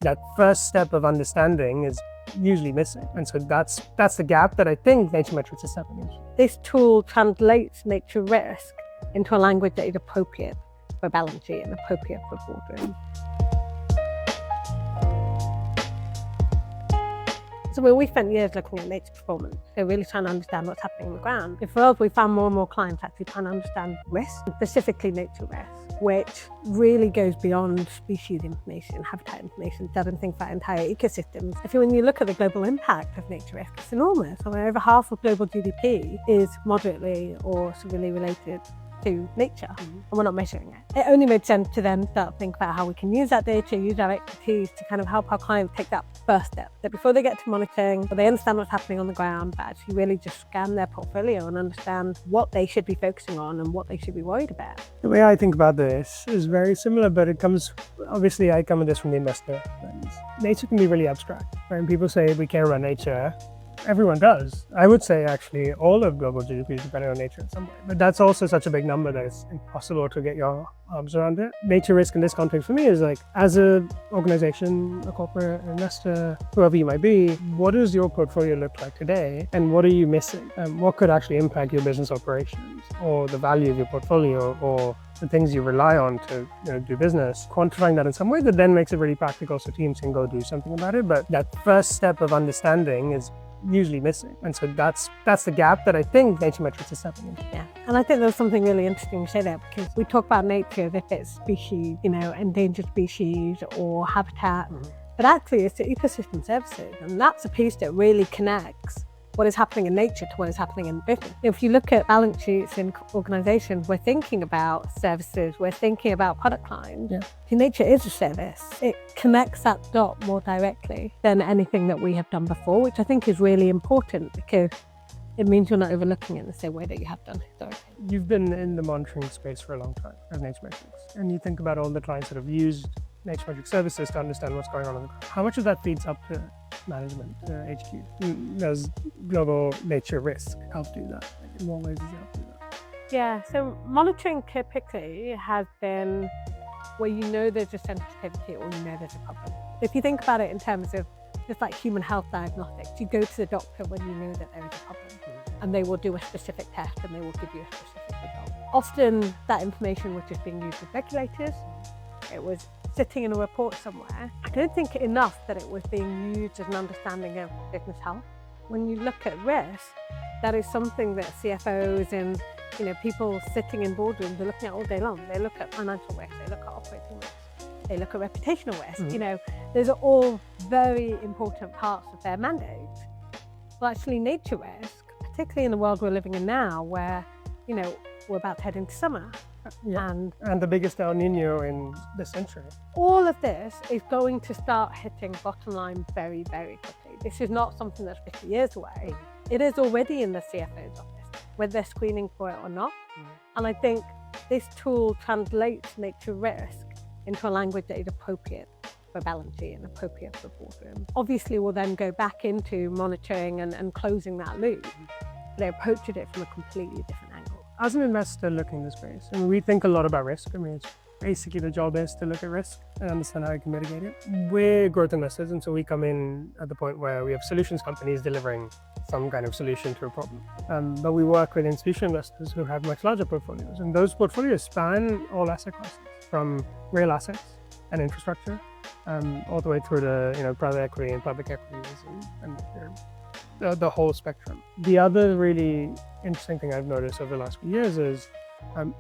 that first step of understanding is usually missing. And so that's the gap that I think NatureMetrics is stepping into. This tool translates nature risk into a language that is appropriate for balance sheet and appropriate for boardroom. So we spent years looking at nature performance, so really trying to understand what's happening on the ground. And for us, we found more and more clients actually trying to understand risk, specifically nature risk, which really goes beyond species information, habitat information, doesn't think about entire ecosystems. When you look at the global impact of nature risk, it's enormous. I mean, over half of global GDP is moderately or severely related to nature, and we're not measuring it. It only made sense to then start to think about how we can use that data, use our expertise to kind of help our clients take that first step. That before they get to monitoring, but they understand what's happening on the ground, but actually really just scan their portfolio and understand what they should be focusing on and what they should be worried about. The way I think about this is very similar, but it comes, obviously I come at this from the investor lens. Nature can be really abstract. When people say we care about nature, everyone does. I would say actually all of global GDP is dependent on nature in some way. But that's also such a big number that it's impossible to get your arms around it. Nature risk in this context for me is like, as an organization, a corporate investor, whoever you might be, what does your portfolio look like today? And what are you missing? What could actually impact your business operations or the value of your portfolio or the things you rely on to do business? Quantifying that in some way that then makes it really practical so teams can go do something about it. But that first step of understanding is usually missing. And so that's the gap that I think NatureMetrics is stepping into. Yeah, and I think there's something really interesting to say there, because we talk about nature as if it's species, endangered species or habitat, but actually it's the ecosystem services, and that's a piece that really connects what is happening in nature to what is happening in business. If you look at balance sheets in organizations, we're thinking about services, we're thinking about product lines. Yeah. Nature is a service. It connects that dot more directly than anything that we have done before, which I think is really important because it means you're not overlooking it in the same way that you have done historically. You've been in the monitoring space for a long time as NatureMetrics, and you think about all the clients that have used NatureMetrics services to understand what's going on the ground. How much of that feeds up to management, HQ? Does global nature risk help do that? In what ways does it help do that? Yeah, so monitoring typically has been where there's a sensitivity or there's a problem. If you think about it in terms of just like human health diagnostics, you go to the doctor when you know that there is a problem, and they will do a specific test and they will give you a specific result. Often that information was just being used with regulators. It was sitting in a report somewhere. I don't think enough that it was being used as an understanding of business health. When you look at risk, that is something that CFOs and people sitting in boardrooms are looking at all day long. They look at financial risk, they look at operating risk, they look at reputational risk. Those are all very important parts of their mandate. Well, actually nature risk, particularly in the world we're living in now, where we're about to head into summer. Yeah. And the biggest El Nino in this century. All of this is going to start hitting bottom line very, very quickly. This is not something that's 50 years away. It is already in the CFO's office, whether they're screening for it or not. And I think this tool translates nature risk into a language that is appropriate for balance sheet and appropriate for boardroom. Obviously, we'll then go back into monitoring and closing that loop. They approached it from a completely different angle. As an investor looking at the space, we think a lot about risk. It's basically the job is to look at risk and understand how you can mitigate it. We're growth investors, and so we come in at the point where we have solutions companies delivering some kind of solution to a problem. But we work with institutional investors who have much larger portfolios, and those portfolios span all asset classes, from real assets and infrastructure, all the way through to private equity and public equities and the whole spectrum. The other really interesting thing I've noticed over the last few years is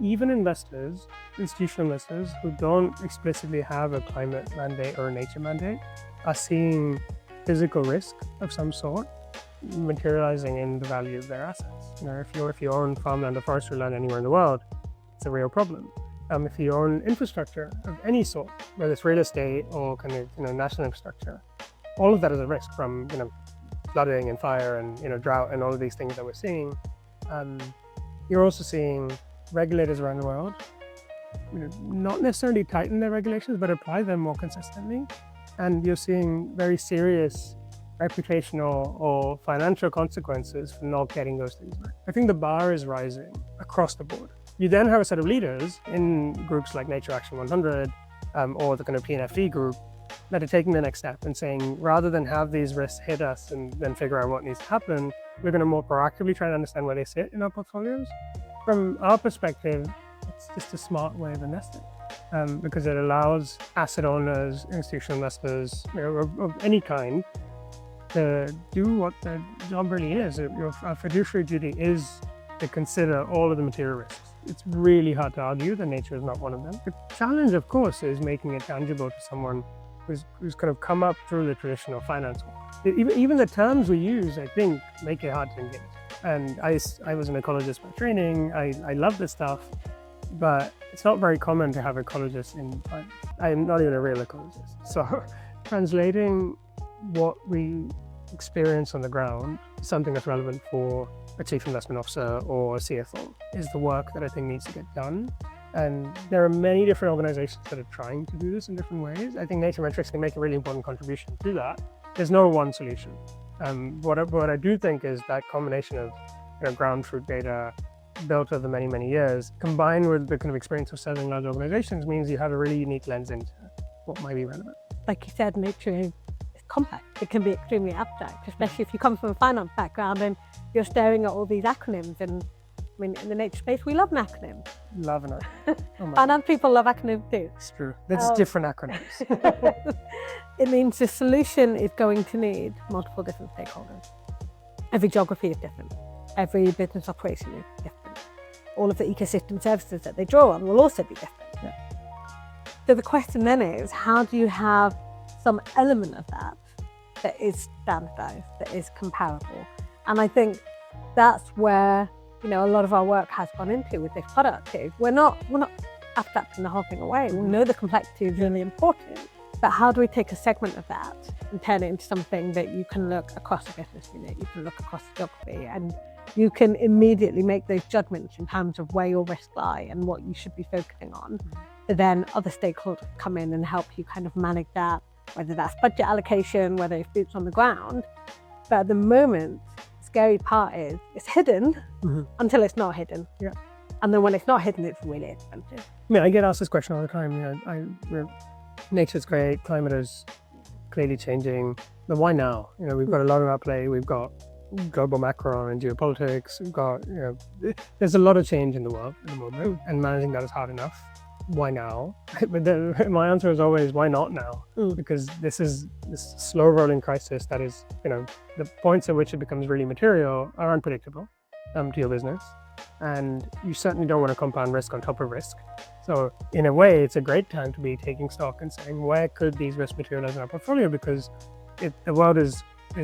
even investors, institutional investors who don't explicitly have a climate mandate or a nature mandate are seeing physical risk of some sort materializing in the value of their assets. If you own farmland or forestry land anywhere in the world, it's a real problem. If you own infrastructure of any sort, whether it's real estate or kind of national infrastructure, all of that is a risk from flooding and fire and drought and all of these things that we're seeing. You're also seeing regulators around the world not necessarily tighten their regulations, but apply them more consistently. And you're seeing very serious reputational or financial consequences for not getting those things right. I think the bar is rising across the board. You then have a set of leaders in groups like Nature Action 100 or the kind of PNFD group that are taking the next step and saying, rather than have these risks hit us and then figure out what needs to happen, we're going to more proactively try to understand where they sit in our portfolios. From our perspective, it's just a smart way of investing, because it allows asset owners, institutional investors, of any kind, to do what their job really is. Our fiduciary duty is to consider all of the material risks. It's really hard to argue that nature is not one of them. The challenge, of course, is making it tangible to someone who's kind of come up through the traditional finance world. Even the terms we use, I think, make it hard to engage. And I was an ecologist by training. I love this stuff, but it's not very common to have ecologists in finance. I'm not even a real ecologist. So translating what we experience on the ground, something that's relevant for a chief investment officer or a CFO, is the work that I think needs to get done. And there are many different organizations that are trying to do this in different ways. I think NatureMetrics can make a really important contribution to that. There's no one solution. What I do think is that combination of ground truth data built over many, many years, combined with the kind of experience of serving large organizations, means you have a really unique lens into what might be relevant. Like you said, nature is complex. It can be extremely abstract, especially if you come from a finance background and you're staring at all these acronyms. And I mean, in the nature space, we love an acronym. Love an acronym. Oh finance people love acronyms too. It's true. There's different acronyms. It means the solution is going to need multiple different stakeholders. Every geography is different. Every business operation is different. All of the ecosystem services that they draw on will also be different. Yeah. So the question then is, how do you have some element of that is standardized, that is comparable? And I think that's where, a lot of our work has gone into with this product. Is we're not abstracting the whole thing away. We know the complexity is really important, but how do we take a segment of that and turn it into something that you can look across a business unit, you can look across the geography, and you can immediately make those judgments in terms of where your risks lie and what you should be focusing on. But then other stakeholders come in and help you kind of manage that, whether that's budget allocation, whether it's boots on the ground. But at the moment, the scary part is it's hidden until it's not hidden. Yeah. And then when it's not hidden, it's really expensive. I mean, I get asked this question all the time. Nature's great, climate is clearly changing, but why now? We've got a lot on our plate. We've got global macro and geopolitics. We've got, there's a lot of change in the world at the moment, and managing that is hard enough. Why now? But then my answer is always, why not now? Because this is this slow rolling crisis that is, the points at which it becomes really material are unpredictable to your business. And you certainly don't want to compound risk on top of risk. So in a way, it's a great time to be taking stock and saying, where could these risks materialize in our portfolio? Because the world is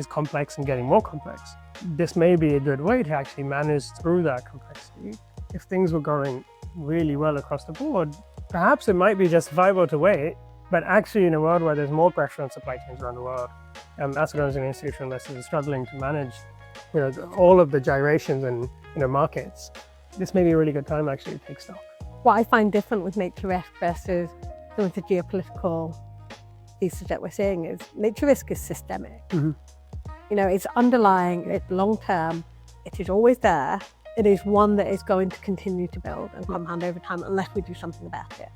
complex and getting more complex. This may be a good way to actually manage through that complexity. If things were going really well across the board, perhaps it might be justifiable to wait, but actually in a world where there's more pressure on supply chains around the world, asset owners and institutional investors are struggling to manage all of the gyrations and markets, this may be a really good time actually to take stock. What I find different with nature risk versus some of the geopolitical pieces that we're seeing is nature risk is systemic. It's underlying, it's long term, it is always there. It is one that is going to continue to build and compound over time unless we do something about it.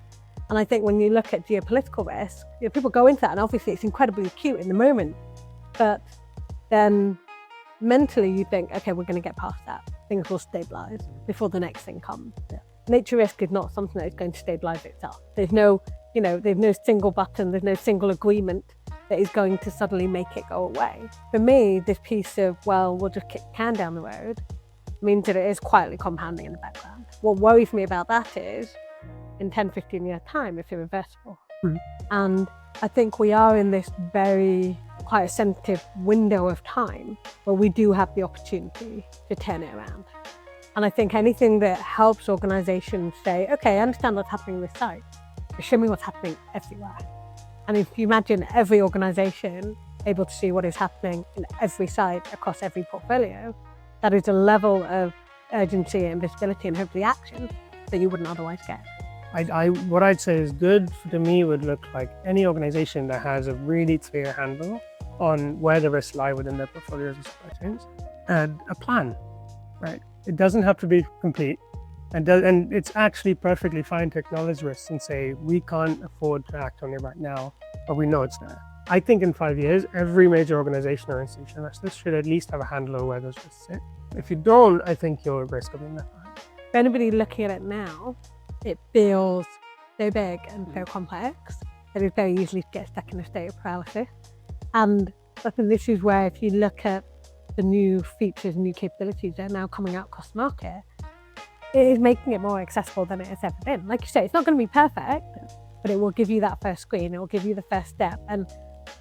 And I think when you look at geopolitical risk, people go into that and obviously it's incredibly acute in the moment, but then mentally you think, okay, we're going to get past that. Things will stabilize before the next thing comes. Yeah. Nature risk is not something that is going to stabilize itself. There's no single button, there's no single agreement that is going to suddenly make it go away. For me, this piece of, we'll just kick the can down the road, means that it is quietly compounding in the background. What worries me about that is, in 10, 15 years' time, it's irreversible. And I think we are in this quite a sensitive window of time where we do have the opportunity to turn it around. And I think anything that helps organizations say, okay, I understand what's happening in this site, but show me what's happening everywhere. And if you imagine every organization able to see what is happening in every site across every portfolio, that is a level of urgency and visibility and hopefully action that you wouldn't otherwise get. What I'd say is good to me would look like any organization that has a really clear handle on where the risks lie within their portfolios and supply chains, and a plan, right? It doesn't have to be complete, and it's actually perfectly fine to acknowledge risks and say, we can't afford to act on it right now, but we know it's there. I think in 5 years, every major organization or institution investors should at least have a handle on where those risks sit. If you don't, I think you're at risk of being left behind. For anybody looking at it now, it feels so big and so complex that it very easily gets stuck in a state of paralysis. And I think this is where, if you look at the new features, new capabilities that are now coming out across the market, it is making it more accessible than it has ever been. Like you say, it's not going to be perfect, but it will give you that first screen, it will give you the first step. And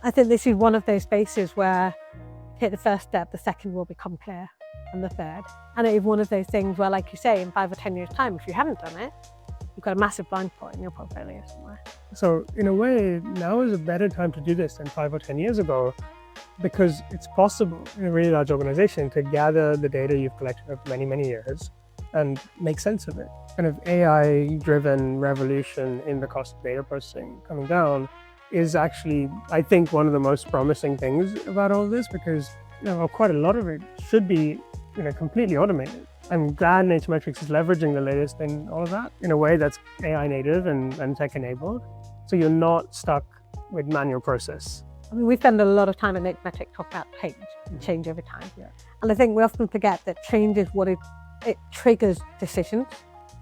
I think this is one of those spaces where hit the first step, the second will become clear, and the third. And it is one of those things where, like you say, in 5 or 10 years' time, if you haven't done it, you've got a massive blind spot in your portfolio somewhere. So in a way, now is a better time to do this than 5 or 10 years ago, because it's possible in a really large organization to gather the data you've collected over many, many years and make sense of it. Kind of AI-driven revolution in the cost of data processing coming down is actually, I think, one of the most promising things about all this, because quite a lot of it should be completely automated. I'm glad NatureMetrics is leveraging the latest in all of that in a way that's AI native and tech enabled, so you're not stuck with manual process. I mean, we spend a lot of time at NatureMetrics talking about change and change over time. Yeah. And I think we often forget that change is what it triggers decisions,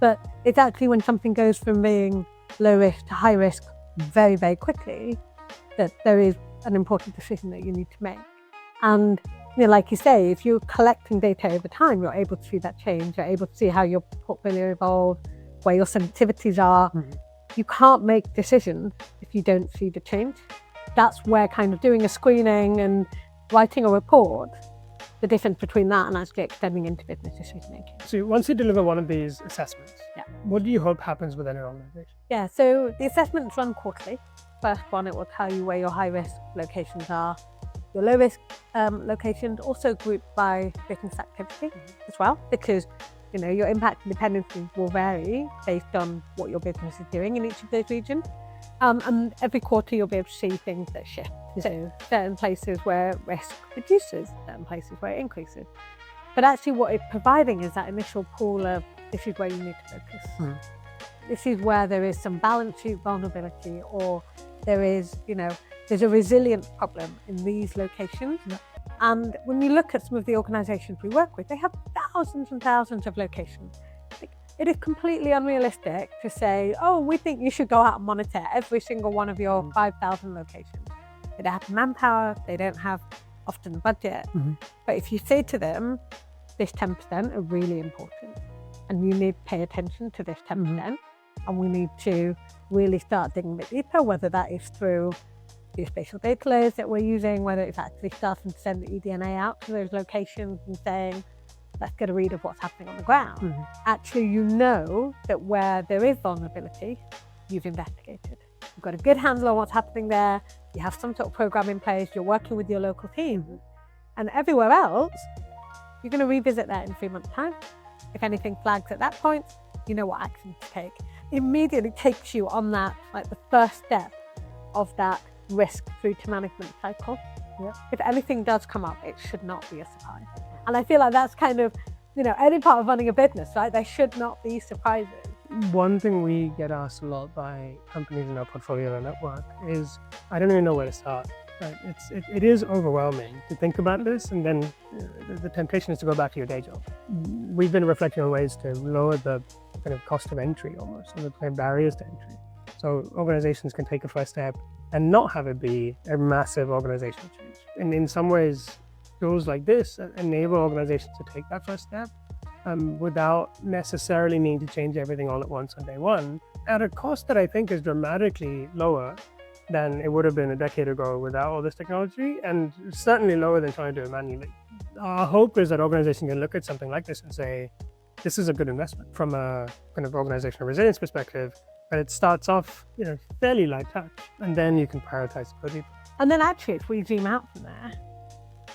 but it's actually when something goes from being low risk to high risk very, very quickly that there is an important decision that you need to make. And like you say, if you're collecting data over time, you're able to see that change, you're able to see how your portfolio evolved, where your sensitivities are. You can't make decisions if you don't see the change. That's where kind of doing a screening and writing a report, the difference between that and actually extending into business decision making. So once you deliver one of these assessments, what do you hope happens within an organization? Yeah, so the assessments run quarterly. First one, it will tell you where your high risk locations are, your low risk locations, also grouped by business activity as well, because your impact and dependencies will vary based on what your business is doing in each of those regions. And every quarter you'll be able to see things that shift. So certain places where risk reduces, certain places where it increases. But actually what it's providing is that initial pool of, this is where you need to focus. This is where there is some balance sheet vulnerability, or there is, there's a resilience problem in these locations. And when you look at some of the organizations we work with, they have thousands and thousands of locations. It is completely unrealistic to say, oh, we think you should go out and monitor every single one of your 5,000 locations. They don't have manpower, they don't have often budget. But if you say to them, this 10% are really important, and you need to pay attention to this 10%, and we need to really start digging a bit deeper, whether that is through the spatial data layers that we're using, whether it's actually starting to send the eDNA out to those locations and saying, let's get a read of what's happening on the ground. Actually, that where there is vulnerability, you've investigated. You've got a good handle on what's happening there, you have some sort of program in place, you're working with your local team. And everywhere else, you're going to revisit that in 3 months' time. If anything flags at that point, you know what action to take. It immediately takes you on that, like the first step of that risk through to management cycle. If anything does come up, it should not be a surprise. And I feel like that's kind of, any part of running a business, right? There should not be surprises. One thing we get asked a lot by companies in our portfolio network is, I don't even know where to start. Right? It is overwhelming to think about this, and then the temptation is to go back to your day job. We've been reflecting on ways to lower the kind of cost of entry almost, and the kind of barriers to entry. So organizations can take a first step and not have it be a massive organizational change. And in some ways, tools like this enable organizations to take that first step without necessarily needing to change everything all at once on day one, at a cost that I think is dramatically lower than it would have been a decade ago without all this technology, and certainly lower than trying to do it manually. Our hope is that organizations can look at something like this and say, this is a good investment from a kind of organizational resilience perspective, but it starts off fairly light touch, and then you can prioritize the people. And then actually, if we zoom out from there,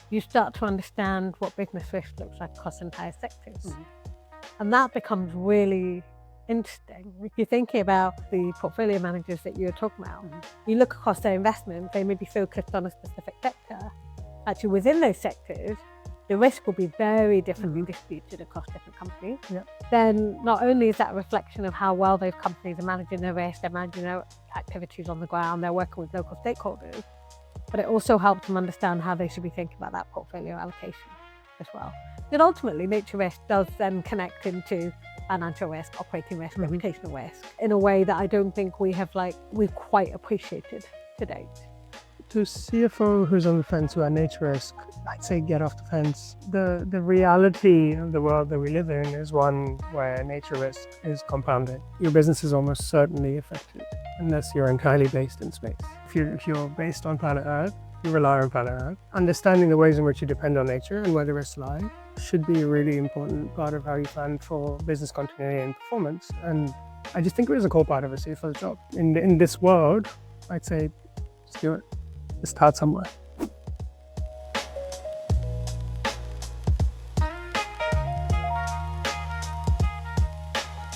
you start to understand what business risk looks like across entire sectors. And that becomes really interesting. If you're thinking about the portfolio managers that you were talking about, you look across their investment, they may be focused on a specific sector. Actually, within those sectors, the risk will be very differently distributed across different companies. Then not only is that a reflection of how well those companies are managing their risk, they're managing their activities on the ground, they're working with local stakeholders, but it also helps them understand how they should be thinking about that portfolio allocation as well. Then ultimately, nature risk does then connect into financial risk, operating risk, reputational risk in a way that I don't think we've quite appreciated to date. To CFO who's on the fence about nature risk, I'd say get off the fence. The reality of the world that we live in is one where nature risk is compounded. Your business is almost certainly affected unless you're entirely based in space. If you're based on planet Earth, you rely on planet Earth. Understanding the ways in which you depend on nature and where the risks lie should be a really important part of how you plan for business continuity and performance. And I just think it is a core part of a CFO's job. In this world, I'd say just do it. Start somewhere.